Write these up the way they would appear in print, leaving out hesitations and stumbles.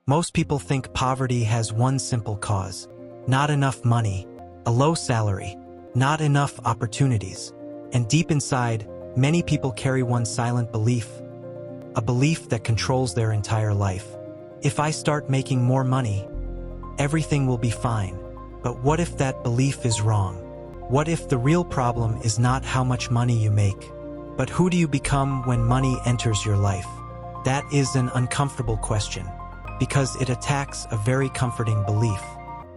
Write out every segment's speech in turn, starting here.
Most people think poverty has one simple cause: not enough money, a low salary, not enough opportunities. And deep inside, many people carry one silent belief, a belief that controls their entire life. If I start making more money, everything will be fine. But what if that belief is wrong? What if the real problem is not how much money you make, but who do you become when money enters your life? That is an uncomfortable question, because it attacks a very comforting belief.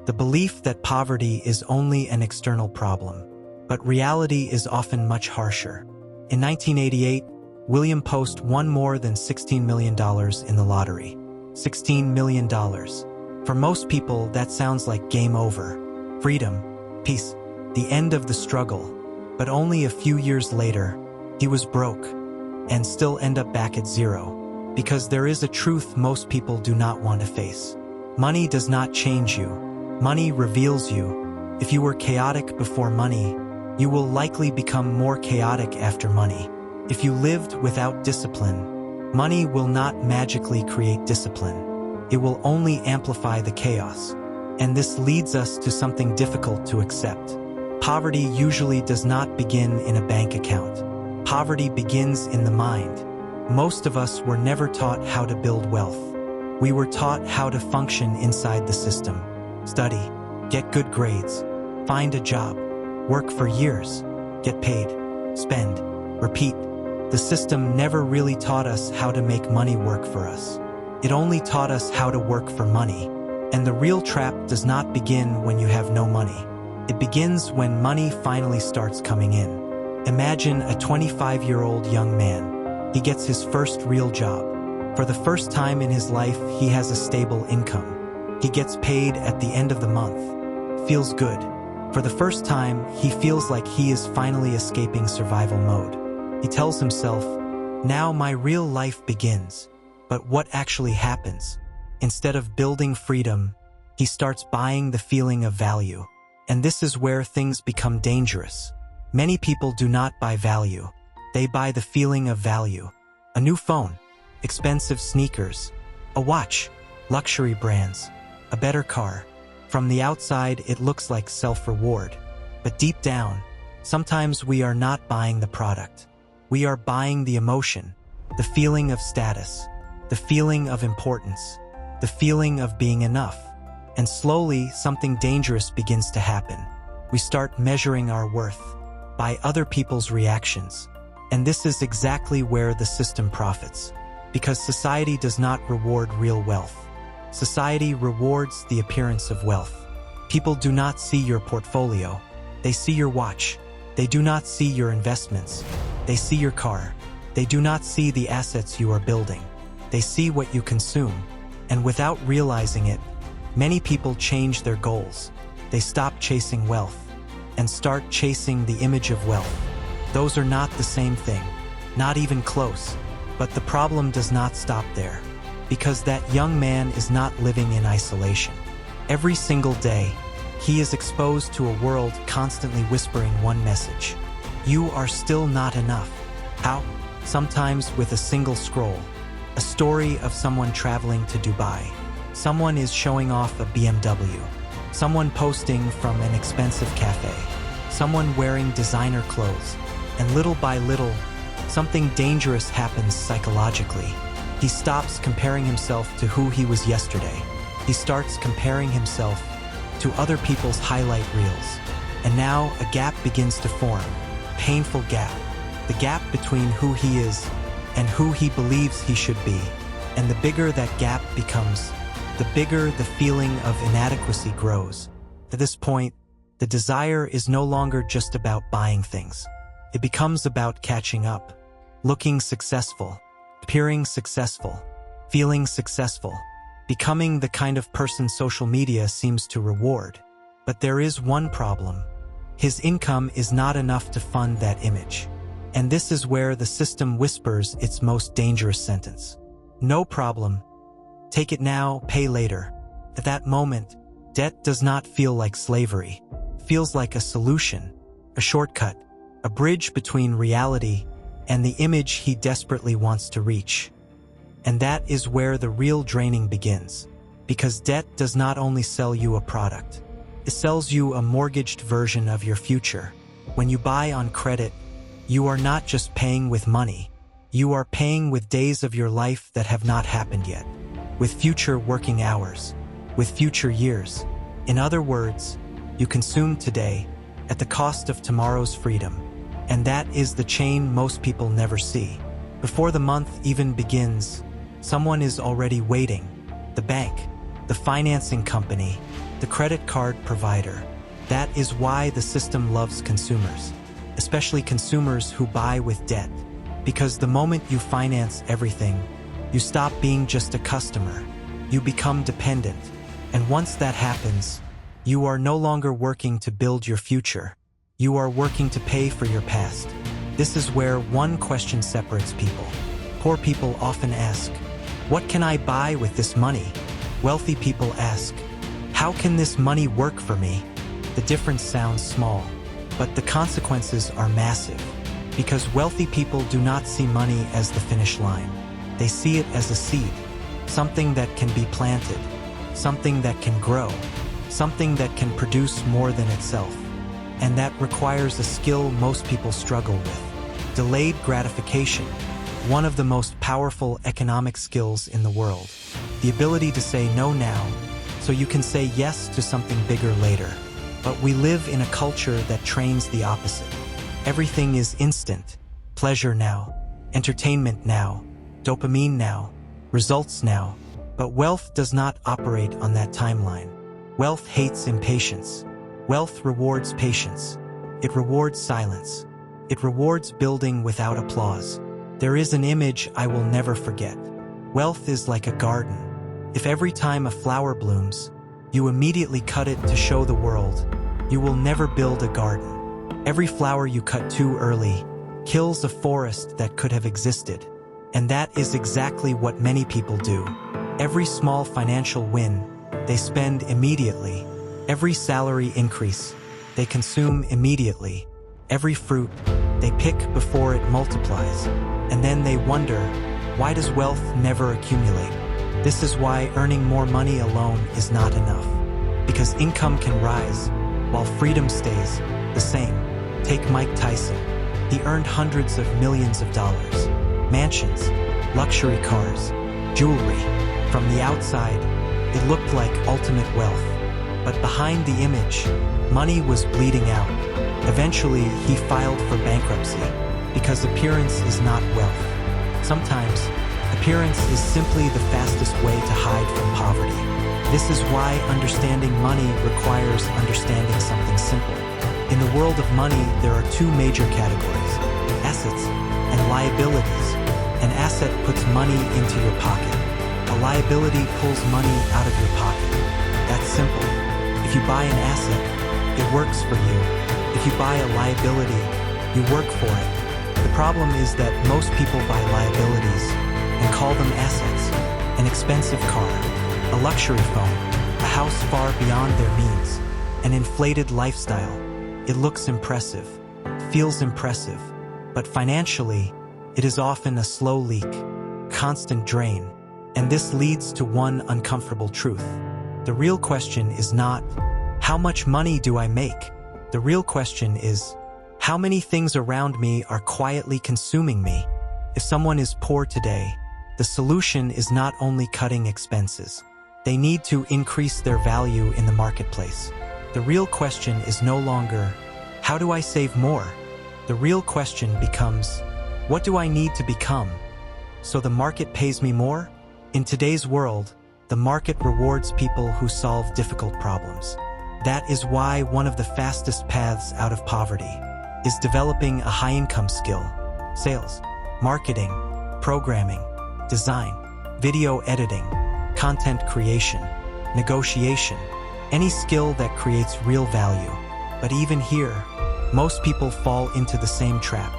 The belief that poverty is only an external problem. But reality is often much harsher. In 1988, William Post won more than $16 million in the lottery. $16 million. For most people, that sounds like game over. Freedom, peace, the end of the struggle. But only a few years later, he was broke and still end up back at zero. Because there is a truth most people do not want to face. Money does not change you. Money reveals you. If you were chaotic before money, you will likely become more chaotic after money. If you lived without discipline, money will not magically create discipline. It will only amplify the chaos. And this leads us to something difficult to accept. Poverty usually does not begin in a bank account. Poverty begins in the mind. Most of us were never taught how to build wealth. We were taught how to function inside the system. Study, get good grades, find a job, work for years, get paid, spend, repeat. The system never really taught us how to make money work for us. It only taught us how to work for money. And the real trap does not begin when you have no money. It begins when money finally starts coming in. Imagine a 25-year-old young man. He gets his first real job. For the first time in his life, he has a stable income. He gets paid at the end of the month. Feels good. For the first time, he feels like he is finally escaping survival mode. He tells himself, now my real life begins. But what actually happens? Instead of building freedom, he starts buying the feeling of value. And this is where things become dangerous. Many people do not buy value. They buy the feeling of value. A new phone, expensive sneakers, a watch, luxury brands, a better car. From the outside, it looks like self-reward. But deep down, sometimes we are not buying the product. We are buying the emotion, the feeling of status, the feeling of importance, the feeling of being enough. And slowly, something dangerous begins to happen. We start measuring our worth by other people's reactions. And this is exactly where the system profits. Because society does not reward real wealth. Society rewards the appearance of wealth. People do not see your portfolio. They see your watch. They do not see your investments. They see your car. They do not see the assets you are building. They see what you consume. And without realizing it, many people change their goals. They stop chasing wealth and start chasing the image of wealth. Those are not the same thing, not even close. But the problem does not stop there. Because that young man is not living in isolation. Every single day, he is exposed to a world constantly whispering one message. You are still not enough. How? Sometimes with a single scroll. A story of someone traveling to Dubai. Someone is showing off a BMW. Someone posting from an expensive cafe. Someone wearing designer clothes. And little by little, something dangerous happens psychologically. He stops comparing himself to who he was yesterday. He starts comparing himself to other people's highlight reels. And now a gap begins to form. Painful gap. The gap between who he is and who he believes he should be. And the bigger that gap becomes, the bigger the feeling of inadequacy grows. At this point, the desire is no longer just about buying things. It becomes about catching up, looking successful, appearing successful, feeling successful, becoming the kind of person social media seems to reward. But there is one problem. His income is not enough to fund that image. And this is where the system whispers its most dangerous sentence. No problem. Take it now, pay later. At that moment, debt does not feel like slavery. It feels like a solution, a shortcut, a bridge between reality and the image he desperately wants to reach. And that is where the real draining begins. Because debt does not only sell you a product, it sells you a mortgaged version of your future. When you buy on credit, you are not just paying with money. You are paying with days of your life that have not happened yet, with future working hours, with future years. In other words, you consume today at the cost of tomorrow's freedom. And that is the chain most people never see. Before the month even begins, someone is already waiting. The bank, the financing company, the credit card provider. That is why the system loves consumers, especially consumers who buy with debt. Because the moment you finance everything, you stop being just a customer. You become dependent. And once that happens, you are no longer working to build your future. You are working to pay for your past. This is where one question separates people. Poor people often ask, "What can I buy with this money?" Wealthy people ask, "How can this money work for me?" The difference sounds small, but the consequences are massive. Because wealthy people do not see money as the finish line. They see it as a seed, something that can be planted, something that can grow, something that can produce more than itself. And that requires a skill most people struggle with. Delayed gratification, one of the most powerful economic skills in the world. The ability to say no now, so you can say yes to something bigger later. But we live in a culture that trains the opposite. Everything is instant. Pleasure now, entertainment now, dopamine now, results now. But wealth does not operate on that timeline. Wealth hates impatience. Wealth rewards patience. It rewards silence. It rewards building without applause. There is an image I will never forget. Wealth is like a garden. If every time a flower blooms, you immediately cut it to show the world, you will never build a garden. Every flower you cut too early kills a forest that could have existed. And that is exactly what many people do. Every small financial win, they spend immediately. Every salary increase, they consume immediately. Every fruit, they pick before it multiplies. And then they wonder, why does wealth never accumulate? This is why earning more money alone is not enough. Because income can rise, while freedom stays the same. Take Mike Tyson. He earned hundreds of millions of dollars. Mansions, luxury cars, jewelry. From the outside, it looked like ultimate wealth. But behind the image, money was bleeding out. Eventually, he filed for bankruptcy, because appearance is not wealth. Sometimes, appearance is simply the fastest way to hide from poverty. This is why understanding money requires understanding something simple. In the world of money, there are two major categories: assets and liabilities. An asset puts money into your pocket. A liability pulls money out of your pocket. That's simple. If you buy an asset, it works for you. If you buy a liability, you work for it. The problem is that most people buy liabilities and call them assets. An expensive car, a luxury phone, a house far beyond their means, an inflated lifestyle. It looks impressive, feels impressive, but financially, it is often a slow leak, constant drain. And this leads to one uncomfortable truth. The real question is not, how much money do I make? The real question is, how many things around me are quietly consuming me? If someone is poor today, the solution is not only cutting expenses. They need to increase their value in the marketplace. The real question is no longer, how do I save more? The real question becomes, what do I need to become so the market pays me more? In today's world, the market rewards people who solve difficult problems. That is why one of the fastest paths out of poverty is developing a high-income skill: sales, marketing, programming, design, video editing, content creation, negotiation, any skill that creates real value. But even here, most people fall into the same trap.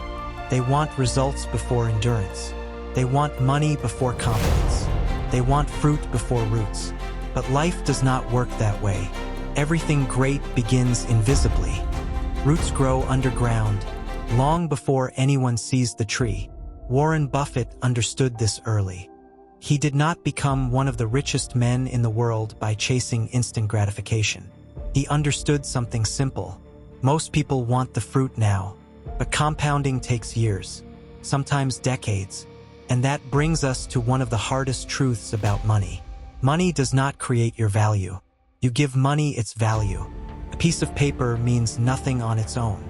They want results before endurance. They want money before confidence. They want fruit before roots. But life does not work that way. Everything great begins invisibly. Roots grow underground, long before anyone sees the tree. Warren Buffett understood this early. He did not become one of the richest men in the world by chasing instant gratification. He understood something simple. Most people want the fruit now, but compounding takes years, sometimes decades, and that brings us to one of the hardest truths about money. Money does not create your value. You give money its value. A piece of paper means nothing on its own.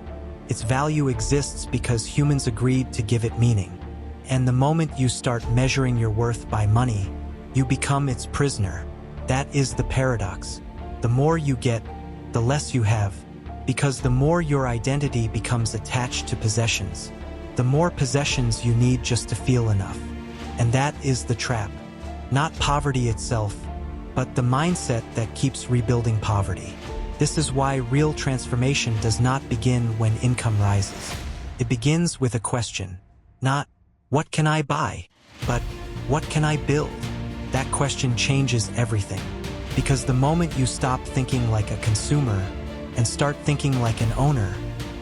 Its value exists because humans agreed to give it meaning. And the moment you start measuring your worth by money, you become its prisoner. That is the paradox. The more you get, the less you have, because the more your identity becomes attached to possessions, the more possessions you need just to feel enough. And that is the trap. Not poverty itself, but the mindset that keeps rebuilding poverty. This is why real transformation does not begin when income rises. It begins with a question. Not, what can I buy? But, what can I build? That question changes everything. Because the moment you stop thinking like a consumer and start thinking like an owner,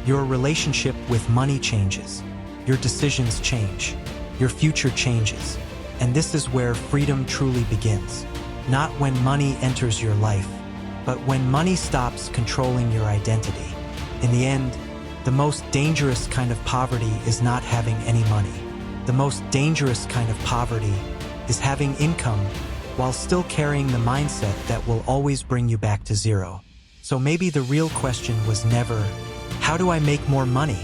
your relationship with money changes. Your decisions change. Your future changes. And this is where freedom truly begins. Not when money enters your life, but when money stops controlling your identity. In the end, the most dangerous kind of poverty is not having any money. The most dangerous kind of poverty is having income while still carrying the mindset that will always bring you back to zero. So maybe the real question was never, how do I make more money?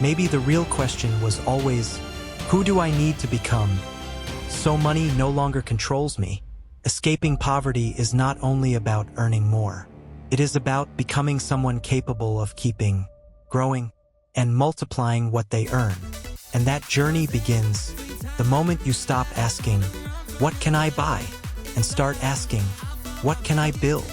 Maybe the real question was always, who do I need to become so money no longer controls me? Escaping poverty is not only about earning more. It is about becoming someone capable of keeping, growing, and multiplying what they earn. And that journey begins the moment you stop asking, what can I buy? And start asking, what can I build?